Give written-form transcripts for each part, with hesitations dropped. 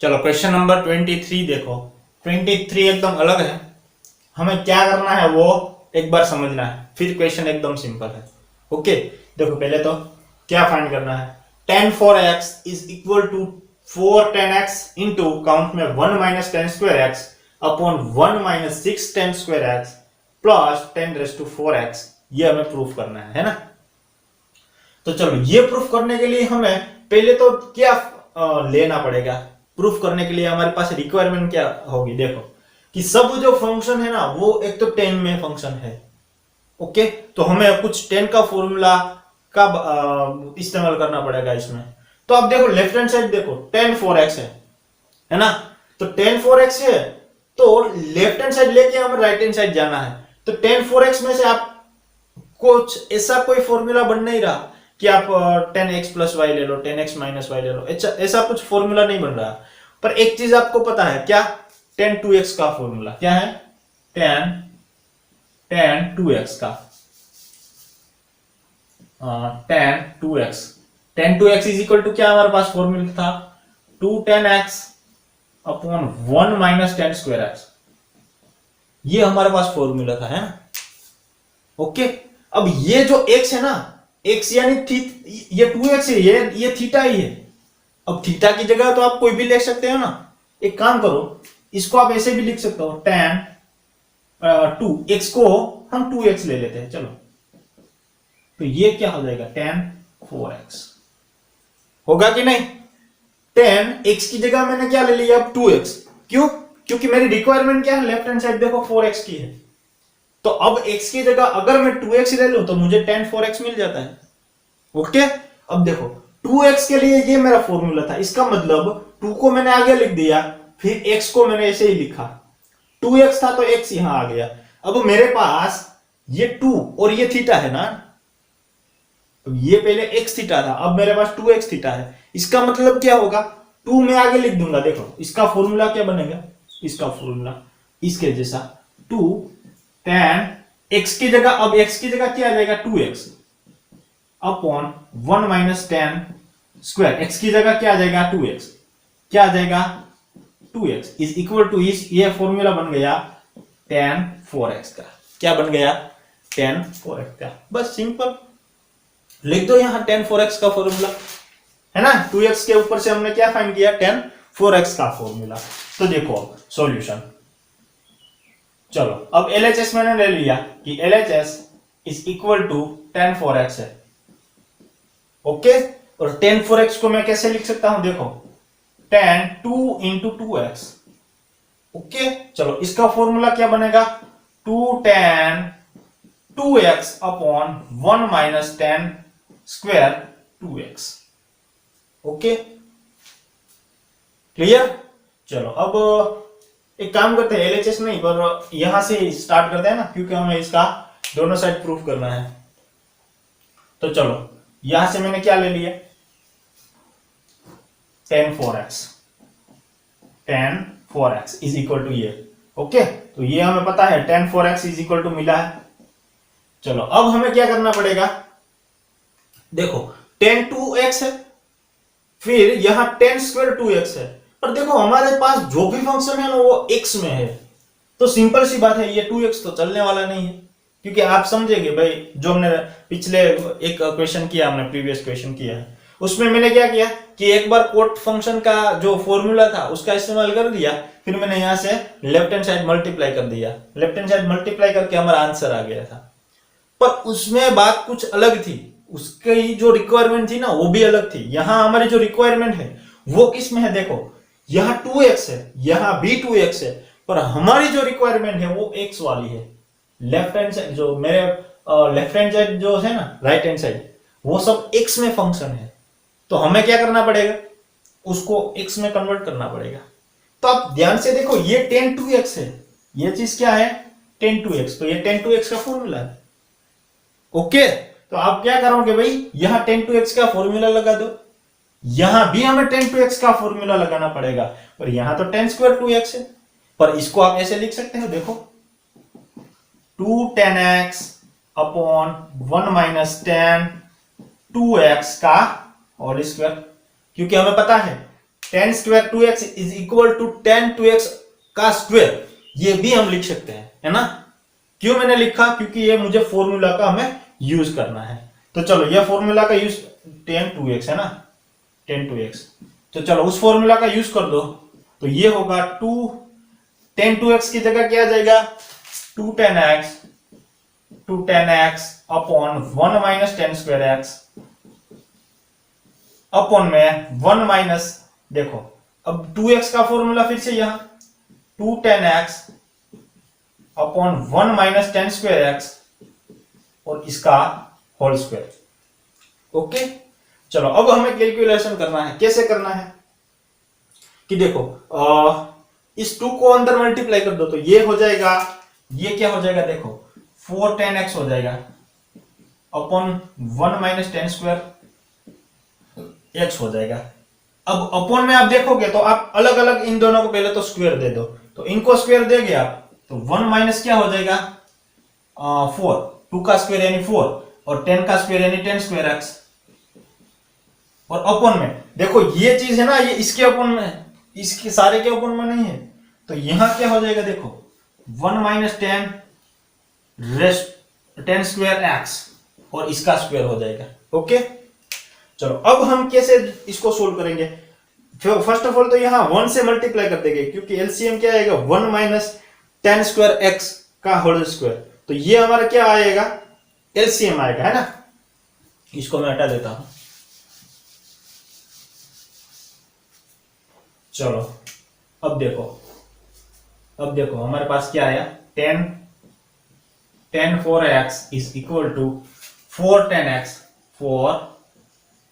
चलो question number 23 देखो। 23 एकदम अलग है, हमें क्या करना है वो एक बार समझना है, फिर क्वेश्चन एकदम सिंपल है। ओके, देखो पहले तो क्या फाइंड करना है। tan 4x is equal to 4 tan x into count में 1 minus tan square x upon 1 minus 6 tan square x plus 10 raise to 4x, ये हमें प्रूफ करना है ना। तो चलो ये प्रूफ करने के लिए हमें पहले तो क्या लेना पड़ेगा। प्रूफ करने के लिए हमारे पास रिक्वायरमेंट क्या होगी, देखो कि सब जो फंक्शन है ना वो एक तो 10 में फंक्शन है। ओके, तो हमें कुछ 10 का फॉर्मूला का इस्तेमाल करना पड़ेगा इसमें। तो अब देखो लेफ्ट हैंड साइड देखो tan 4x है ना। तो tan 4x है तो लेफ्ट हैंड साइड लेके हमें राइट हैंड साइड जाना है। तो tan 4x में से आप कुछ ऐसा कोई फॉर्मूला बन नहीं रहा कि आप 10x प्लस वाई ले लो, 10x माइनस वाई ले लो, ऐसा कुछ फॉर्मूला नहीं बन रहा। पर एक चीज आपको पता है क्या, tan 2x का फॉर्मूला क्या है, tan 2x का tan 2x is equal to क्या हमारे पास फॉर्मूला था, 2 tan x upon 1 minus tan square x, ये हमारे पास फॉर्मूला था, है ना। ओके, अब ये जो x है ना, x यानी ये 2x है, ये थीटा ही है। अब थीटा की जगह तो आप कोई भी ले सकते हो ना। एक काम करो, इसको आप ऐसे भी लिख सकते हो, tan 2x को हम 2x ले लेते हैं, चलो। तो ये क्या हो जाएगा, tan 4x होगा कि नहीं। tan x की जगह मैंने क्या ले लिया, अब 2x। क्यों, क्योंकि मेरी रिक्वायरमेंट क्या है, लेफ्ट हैंड साइड देखो 4x की है। तो अब x की जगह अगर मैं 2x ले लूं तो मुझे tan 4x मिल जाता है। ओके, अब देखो 2x के लिए ये मेरा फॉर्मूला था, इसका मतलब 2 को मैंने आगे लिख दिया, फिर x को मैंने ऐसे ही लिखा। 2x था तो x यहां आ गया। अब मेरे पास ये 2 और ये थीटा है ना, तो ये पहले x थीटा था, अब मेरे पास 2x थीटा है। इसका मतलब क्या होगा, 2 में आगे लिख दूंगा, देखो इसका फॉर्मूला क्या बनेगा, इसका फॉर्मूला इसके जैसा, 2 tan x की जगह, अब x की जगह क्या आ जाएगा, 2x upon 1 minus tan square, x की जगह क्या आ जाएगा, 2x, क्या आ जाएगा 2x इज इक्वल टू, ये फॉर्मूला बन गया tan 4x का। क्या बन गया, tan 4x का। बस सिंपल लिख दो यहां tan 4x का फॉर्मूला, है ना। 2x के ऊपर से हमने क्या फाइंड किया, tan 4x का फॉर्मूला। तो देखो सॉल्यूशन, चलो अब LHS मैंने ले लिया कि LHS is equal to tan 4x है। ओके, और tan 4x को मैं कैसे लिख सकता हूं, देखो tan 2 इंटू 2x। ओके, चलो इसका फॉर्मूला क्या बनेगा, 2 tan 2x upon 1 minus tan square 2x। Okay, clear. चलो अब एक काम करते हैं, LHS नहीं पर यहां से स्टार्ट करते हैं ना, क्योंकि हमें इसका दोनों साइड प्रूफ करना है। तो चलो यहां से मैंने क्या ले लिया, tan 4x is equal to ये। ओके, तो ये हमें पता है tan 4x is equal to मिला है। चलो अब हमें क्या करना पड़ेगा, देखो tan 2x है, फिर यहां tan स्क्वायर 2x है, पर देखो हमारे पास जो भी फंक्शन है ना वो x में है। तो सिंपल सी बात है, ये 2x तो चलने वाला नहीं है, क्योंकि आप समझेंगे भाई, जो हमने पिछले एक क्वेश्चन किया, हमने प्रीवियस क्वेश्चन किया है, उसमें मैंने क्या किया कि एक बार कोट फंक्शन का जो फॉर्मूला था उसका इस्तेमाल कर दिया, फिर मैंने यहां से लेफ्ट हैंड साइड मल्टीप्लाई कर दिया, लेफ्ट हैंड साइड मल्टीप्लाई करके हमारा आंसर आ गया था। पर उसमें बात कुछ अलग थी, उसकी जो रिक्वायरमेंट थी ना वो भी अलग थी। यहां हमारी जो रिक्वायरमेंट है वो किस में है, देखो यहां 2x है, यहां भी 2x है, पर हमारी जो रिक्वायरमेंट है वो x वाली है। लेफ्ट हैंड साइड जो मेरे लेफ्ट हैंड साइड जो है ना, राइट हैंड साइड, वो सब x में फंक्शन है। तो हमें क्या करना पड़ेगा, उसको x में कन्वर्ट करना पड़ेगा। तो आप ध्यान से देखो, ये tan 2x है, ये चीज क्या है tan 2x, तो ये tan 2x का फॉर्मूला है। ओके, तो आप क्या करोगे भाई, यहां tan 2x का फॉर्मूला लगा दो, यहां भी हमें tan 2x का फॉर्मूला लगाना पड़ेगा, पर यहां तो tan स्क्वायर 2x है। पर इसको आप ऐसे लिख सकते हो, देखो 2 tan x upon 1 minus tan 2x का होल स्क्वायर, क्योंकि हमें पता है tan square 2x is equal to 10 2x का स्क्वायर, ये भी हम लिख सकते हैं, है ना। क्यों मैंने लिखा, क्योंकि ये मुझे फॉर्मूला का हमें यूज करना है। तो चलो ये फॉर्मूला का यूज 10 2x है ना, 10 2x, तो चलो उस फॉर्मूला का यूज कर दो। तो ये होगा 10 2x की जगह क्या आ जाएगा 2 10 x upon 1 minus 10 square x upon में 1 माइनस, देखो अब 2x का फॉर्मूला फिर से यहां 2 10 x upon 1 minus 10 square x और इसका होल स्क्वायर। ओके, चलो अब हमें कैलकुलेशन करना है। कैसे करना है कि देखो इस 2 को अंदर मल्टीप्लाई कर दो तो ये हो जाएगा, ये क्या हो जाएगा देखो 4 10 x हो जाएगा अपॉन 1 माइनस 10 स्क्वायर x हो जाएगा। अब अपॉन में आप देखोगे तो आप अलग अलग इन दोनों को पहले तो स्क्वायर दे दो, तो इनको स्क्वायर देंगे आप तो 1 माइनस क्या हो जाएगा 4, 2 का स्क्वायर यानी 4 और 10 का स्क्वायर यानी 10 स्क्वायर x, और अपॉन में देखो ये चीज है ना, ये इसके अपॉन में, इसके सारे के अपॉन में नहीं है, तो यहां क्या हो जाएगा देखो 1 माइनस 10 रेस्ट 10 स्क्वायर x और इसका स्क्वायर हो जाएगा। ओके, चलो अब हम कैसे इसको सोल्व करेंगे। फर्स्ट ऑफ ऑल तो यहां 1 से मल्टीप्लाई कर देंगे, क्योंकि एलसीएम क्या आएगा 1 माइनस 10 स्क्वायर x का होल स्क्वायर, तो ये हमारा क्या आएगा एलसीएम आएगा, है ना। इसको मैं हटा देता हूं। चलो अब देखो हमारे पास क्या आया 10 4x is equal to 4 10x 4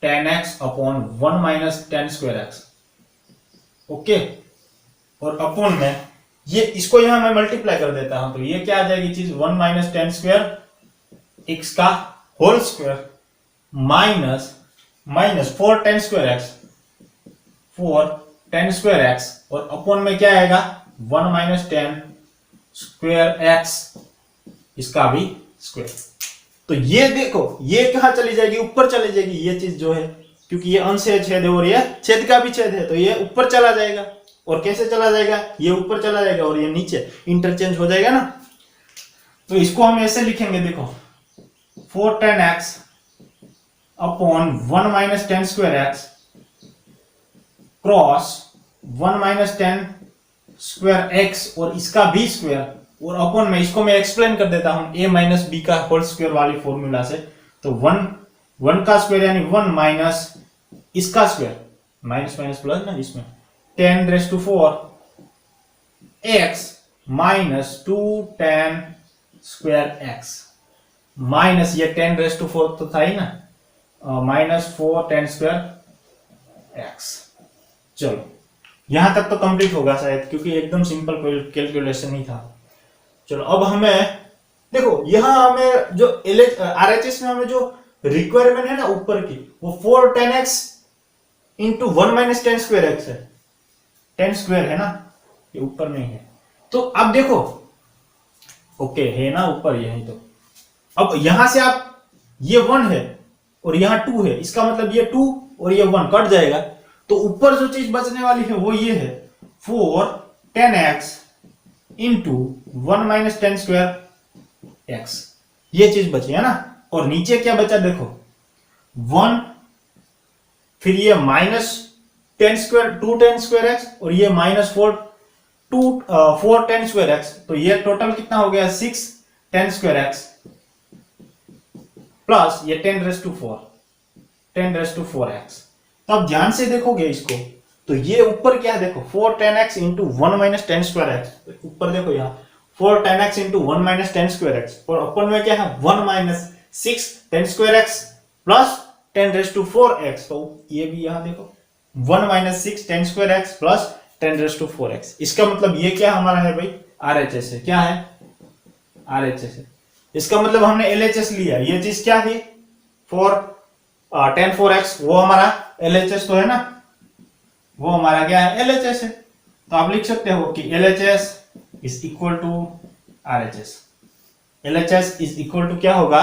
10x upon 1 minus 10 square x। Okay, और अपॉन में ये इसको यहां मैं मल्टीप्लाई कर देता हूं, तो ये क्या आ जाएगी चीज 1 माइनस 10 स्क्वायर x का whole square minus 4 10 square x 4 10 square x और अपॉन में क्या आएगा 1 माइनस 10 स्क्वायर x इसका भी स्क्वायर। तो ये देखो ये कहां चली जाएगी, ऊपर चली जाएगी ये चीज जो है, क्योंकि ये अंश है छेद है और ये छेद का भी छेद है, तो ये ऊपर चला जाएगा। और कैसे चला जाएगा, ये ऊपर चला जाएगा और ये नीचे इंटरचेंज हो जाएगा ना। तो इसको हम ऐसे लिखेंगे देखो 4 10x upon 1 minus 10 square x cross 1 minus 10 square x और इसका भी स्क्वायर, और अपॉन में इसको मैं एक्सप्लेन कर देता हूं a माइनस b का होल स्क्वायर वाली फॉर्मूला से। तो 1 का स्क्वायर यानी 1 माइनस इसका स्क्वायर, माइनस माइनस प्लस ना इसमें 10 raise to 4 x minus 2 10 square x minus ये 10 रेज़ टू 4 तो था ही ना, माइनस 4 10 स्क्वायर x। चलो यहां तक तो कंप्लीट होगा शायद, क्योंकि एकदम सिंपल कैलकुलेशन ही था। चलो अब हमें देखो यहां हमें जो आरएचएस में हमें जो रिक्वायरमेंट है ना ऊपर की, वो 4 10x into 1 minus 10 square x है, 10 स्क्वायर है ना, ये ऊपर नहीं है। तो अब देखो ओके है ना ऊपर यही, तो अब यहां से आप ये 1 है और यहां 2 है, इसका मतलब ये 2 और ये 1 कट जाएगा, तो ऊपर जो चीज बचने वाली है वो ये है 4 10x into 1 minus 10 square x, ये चीज बची है ना। और नीचे क्या बचा देखो 1, फिर ये माइनस 10 स्क्वायर 2 10 स्क्वायर x और ये माइनस 4 10 स्क्वायर x, तो ये टोटल कितना हो गया 6 10 स्क्वायर x प्लस ये 10 रेज़ टू 4 x। तो अब ध्यान से देखोगे इसको, तो ये ऊपर क्या है देखो 4 10x into 1 minus 10 square x, ऊपर देखो यहाँ 4 10x into 1 minus 10 square x, और ऊपर में क्या है 1 minus 6 10 square x plus 10 raise to 4 x, तो ये भी यहाँ देखो 1 minus 6 10 square x plus 10 raise to 4 x। इसका मतलब ये क्या हमारा है भाई आरएचएस है, क्या है आरएचएस है। इसका मतलब हमने एलएचएस लिया, ये चीज क्या थी 10 4x, वो हमारा एलएचएस तो है ना, वो हमारा क्या है एलएचएस है। तो आप लिख सकते हो कि LHS is equal to RHS, LHS is equal to क्या होगा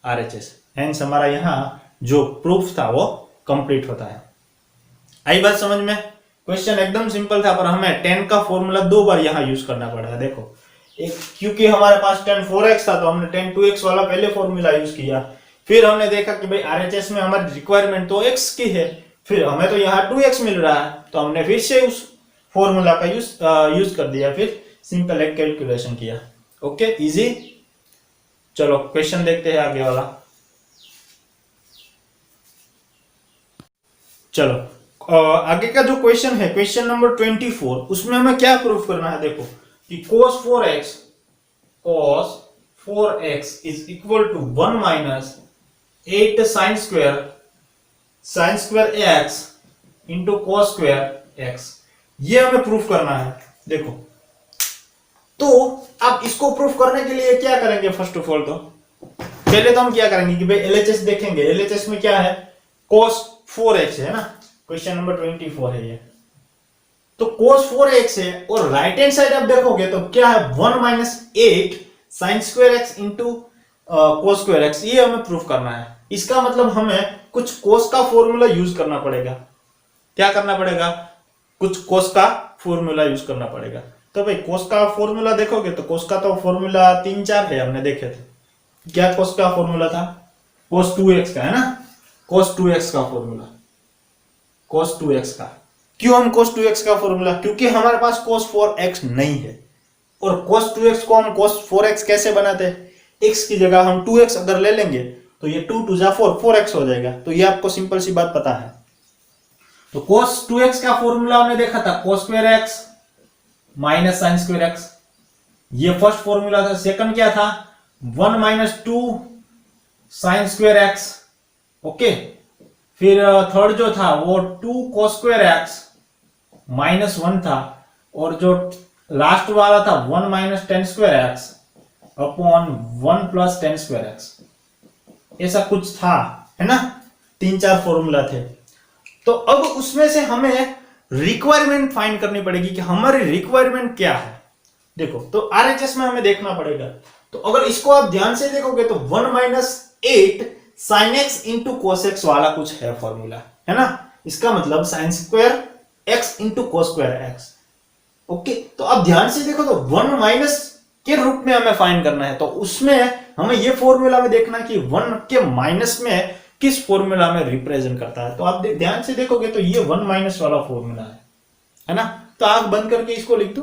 आरएचएस। हेंस हमारा यहाँ जो प्रूफ था वो कंप्लीट होता है। आई बात समझ में? क्वेश्चन एकदम सिंपल था, पर हमें tan का फॉर्मूला 2 बार यहाँ यूज करना पड़ेगा। देखो, एक क्योंकि हमारे पास tan 4x था तो हमने tan 2x वाला पहले फॉर्मूला यूज किया, फिर हमने देखा कि भाई आरएचएस में हमारी रिक्वायरमेंट तो x की है, फिर हमें तो यहाँ 2x मिल रहा है, तो हमने फिर से उस फॉर्मूला का यूज कर दिया, फिर सिंपल एक कैलकुलेशन किया। Okay, easy. चलो क्वेश्चन देखते हैं आगे वाला। चलो आगे का जो क्वेश्चन है, क्वेश्चन नंबर 24, उसमें हमें क्या प्रूफ करना है? देखो कि cos 4x is equal to 1 minus 8 sine square x into cos square x, ये हमें प्रूफ करना है। देखो, तो अब इसको प्रूफ करने के लिए क्या करेंगे? फर्स्ट ऑफ ऑल तो पहले तो हम क्या करेंगे कि भाई एलएचएस देखेंगे। एलएचएस में क्या है? cos 4x है ना, क्वेश्चन नंबर 24 है ये। तो cos 4x है, और राइट हैंड साइड आप देखोगे तो क्या है? 1 minus 8 sine square x into cos square x, ये हमें प्रूफ करना है। इसका मतलब हमें कुछ cos का फॉर्मूला यूज करना पड़ेगा। क्या करना पड़ेगा? कुछ cos का फॉर्मूला यूज करना पड़ेगा। तो भाई cos का फॉर्मूला देखोगे तो cos का तो फॉर्मूला 3-4 है, हमने देखे थे। क्या cos का फॉर्मूला था? cos 2x का है ना, cos 2x का फॉर्मूला, cos 2x का। क्यों हम cos 2x का फॉर्मूला? क्योंकि हमारे पास cos 4x नहीं है, और cos 2x को हम cos 4x कैसे बनाते हैं? x की जगह हम 2x अगर ले लेंगे तो ये 2 2 जा 4, 4x हो जाएगा। तो ये आपको सिंपल सी बात पता है। तो cos 2x का फॉर्मूला हमने देखा था, cos square x minus sign square x, ये फर्स्ट फॉर्मूला था। सेकंड क्या था? 1 minus 2 sine square x। Okay, फिर थर्ड जो था वो 2 cos स्क्वायर x माइनस 1 था, और जो लास्ट वाला था 1 minus tan square x upon 1 plus ten square x, ऐसा कुछ था, है ना। 3-4 फॉर्मूला थे। तो अब उसमें से हमें रिक्वायरमेंट फाइंड करनी पड़ेगी कि हमारी रिक्वायरमेंट क्या है। देखो, तो आरएचएस में हमें देखना पड़ेगा। तो अगर इसको आप ध्यान से देखोगे तो 1 minus 8 sine x into cos x वाला कुछ है फॉर्मूला, है ना। इसका मतलब sine square x into cos square x. Okay, तो अब ध्यान से देखो तो 1 माइनस के रूप में हमें फाइंड करना है। तो उसमें हमें ये फॉर्मूला में देखना कि 1 के माइनस में किस फॉर्मूला में रिप्रेजेंट करता है। तो आप ध्यान से देखोगे तो ये 1 माइनस वाला फॉर्मूला है ना। तो आंख बंद करके इसको लिख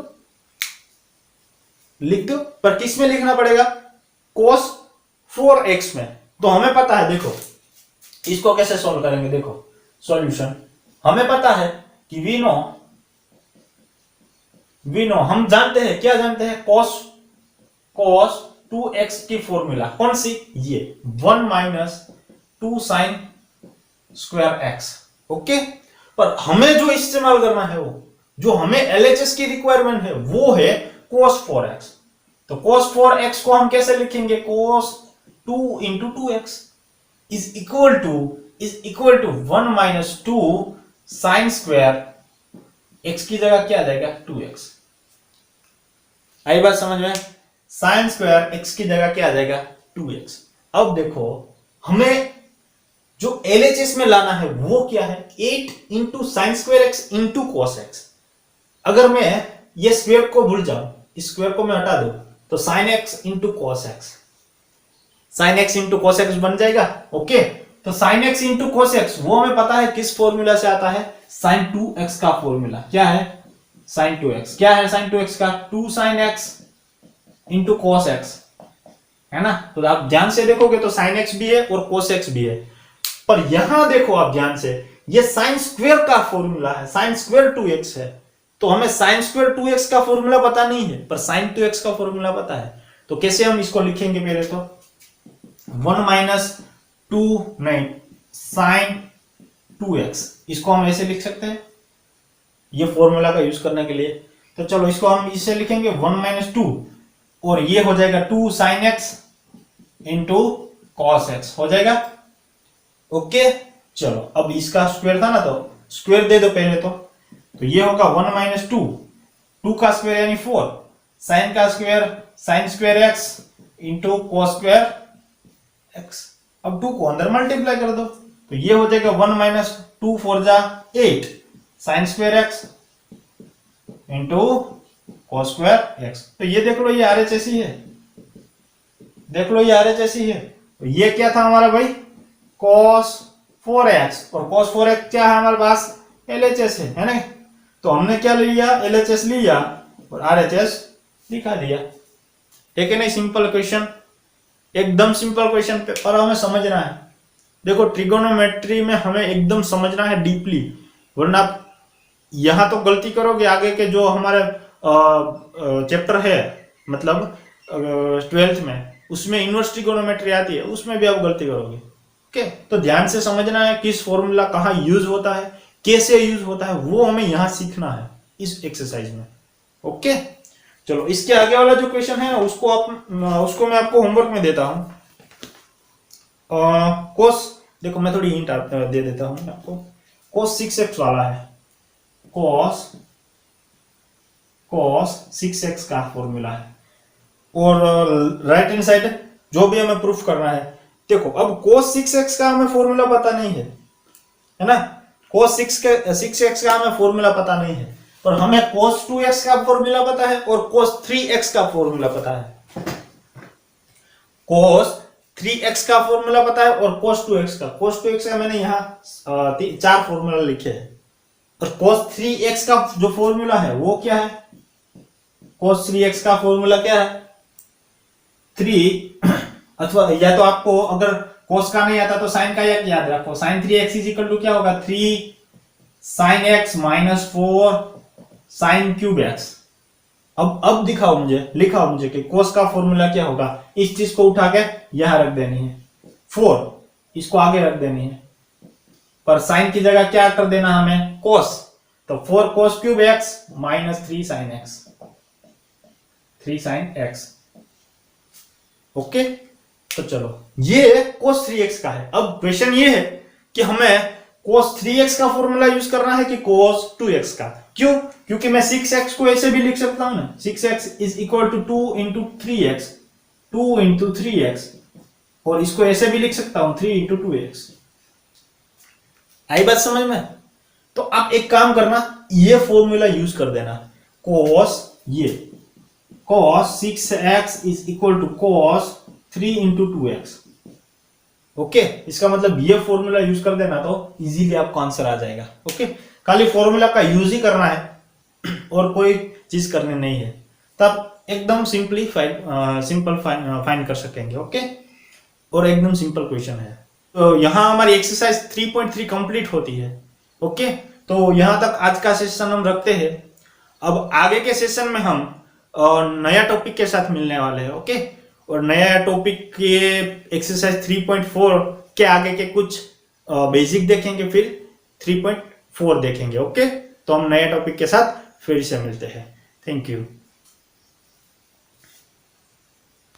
दो, पर किस में लिखना पड़ेगा? cos 4x में। तो हमें पता है, देखो इसको कैसे सॉल्व करेंगे। देखो सॉल्यूशन हमें पता है कि वी नो हम जानते हैं, क्या जानते हैं? cos 2x की फॉर्मूला कौन सी? ये 1 minus 2 sine square x. Okay, पर हमें जो इस्तेमाल करना है, वो जो हमें एलएचएस की रिक्वायरमेंट है वो है cos 4x। तो cos 4x को हम कैसे लिखेंगे? cos 2 into 2x is equal to 1 minus 2 sine square x की जगह क्या आ जाएगा? 2x। आई बात समझ में? साइन स्क्वायर x की जगह क्या आ जाएगा? 2x। अब देखो, हमें जो एलएचएस में लाना है वो क्या है? 8 into sine square x into cos x। अगर मैं ये स्क्वायर को भूल जाऊं, इस स्क्वायर को मैं हटा दूं, तो sine x into cos x, sine x into cos x बन जाएगा। ओके, तो sine x into cos x वो हमें पता है किस फॉर्मूला से आता है? साइन 2x का फॉर्मूला। क्या है? Sign 2x। क्या है साइन 2x का? 2 sine x into cos x, है ना। तो आप ध्यान से देखोगे तो साइन x भी है और कॉस x भी है। पर यहां देखो आप ध्यान से, ये साइन स्क्वायर का फॉर्मूला है, साइन स्क्वायर 2x है। तो हमें साइन स्क्वायर 2x का फॉर्मूला पता नहीं है, पर साइन 2x का फॉर्मूला पता है। तो कैसे हम इसको लिखेंगे? पहले तो 1 माइनस 2 नहीं, साइन 2x, इसको हम ऐसे लिख सकते हैं ये फॉर्मूला का यूज करने के लिए। तो चलो इसको हम इसे लिखेंगे 1 माइनस 2, और ये हो जाएगा 2 sine x into cos x हो जाएगा। ओके, चलो अब इसका स्क्वायर था ना, तो स्क्वायर दे दो पहले तो ये होगा 1 माइनस 2 का स्क्वायर यानी 4, साइन का square sine square x into cos square x। अब 2 को अंदर मल्टीप्लाई कर दो, तो ये हो जाएगा 1 माइनस 2 4 जा 8 sine square x into cos square x. तो ये देख लो ये RHS ही है, देख लो ये RHS ही है। तो ये क्या था हमारा भाई cos 4x, और cos 4x क्या है हमारे पास LHS है ना। तो हमने क्या लिया LHS लिया और RHS दिखा दिया। ठीक है नहीं, सिंपल क्वेश्चन, एकदम सिंपल क्वेश्चन, पर हमें समझना है। देखो ट्रिगोनोमेट्री में हमें एकदम समझना है डीपली, वरना आप यहां तो गलती करोगे आगे के जो हमारे चैप्टर है, मतलब 12th में, उसमें इनवर्स ट्रिगोनोमेट्री आती है, उसमें भी आप गलती करोगे। ओके, तो ध्यान से समझना है किस फॉर्मूला कहाँ यूज होता है, कैसे यूज होता है, वो हमें यहां सीखना है इस एक्सरसाइज में। ओके, चलो इसके आगे वाला जो क्वेश्चन है उसको मैं आपको होमवर्क में देता हूं। कोस, देखो मैं थोड़ी हिंट दे देता हूं आपको। कोस 6x वाला है, कोस 6x का फॉर्मूला है, और राइट हैंड साइड जो भी हमें प्रूफ करना है। देखो अब cos 6x का हमें फॉर्मूला पता नहीं है ना, cos 6x का हमें फॉर्मूला पता नहीं है, पर हमें cos 2x का फॉर्मूला पता है और cos 3x का फॉर्मूला पता है। cos 3x का फॉर्मूला पता है और cos 2x का मैंने यहाँ 4 फॉर्मूला लिखे हैं, और cos 3x का जो फॉर्मूला है वो क्या है, cos 3x का फॉर्मूला क्या है 3, अथवा या तो आपको अगर cos का नहीं आता तो sin का याद रखो, sin 3x is equal to क्या होगा 3 sin x minus 4 sin cube x। अब दिखाओ मुझे, लिखाओ मुझे कि cos का फॉर्मूला क्या होगा। इस चीज को उठा के यहां रख देनी है, 4 इसको आगे रख देनी है, पर sin की जगह क्या कर देना हमें cos, तो 4 cos cube x minus 3 sin x। Okay, तो चलो ये cos 3x का है। अब क्वेश्चन ये है कि हमें cos 3x का फॉर्मूला यूज करना है कि cos 2x का। क्यों? क्योंकि मैं 6x को ऐसे भी लिख सकता हूं ना, 6x is equal to 2 into 3x, 2 into 3x, और इसको ऐसे भी लिख सकता हूं 3 इंटू 2x। आई बात समझ में? तो आप एक काम करना, ये फॉर्मूला यूज कर देना, cos 6x is equal to cos 3 into 2x। Okay, इसका मतलब ये फॉर्मूला यूज कर देना तो इजीली आपको आंसर आ जाएगा। ओके, खाली फॉर्मूला का यूज ही करना है और कोई चीज करनी नहीं है, तब एकदम सिंपल फाइंड कर सकेंगे। ओके, और एकदम सिंपल क्वेश्चन है। तो यहां हमारी एक्सरसाइज 3.3 कंप्लीट होती है। ओके, तो यहां तक आज का सेशन हम रखते हैं। अब आगे के सेशन में हम नया टॉपिक के साथ मिलने वाले हैं। ओके, और नया टॉपिक के एक्सरसाइज 3.4 के आगे के कुछ बेसिक देखेंगे, फिर 3.4 देखेंगे। ओके, तो हम नए टॉपिक के साथ फिर से मिलते हैं। Thank you.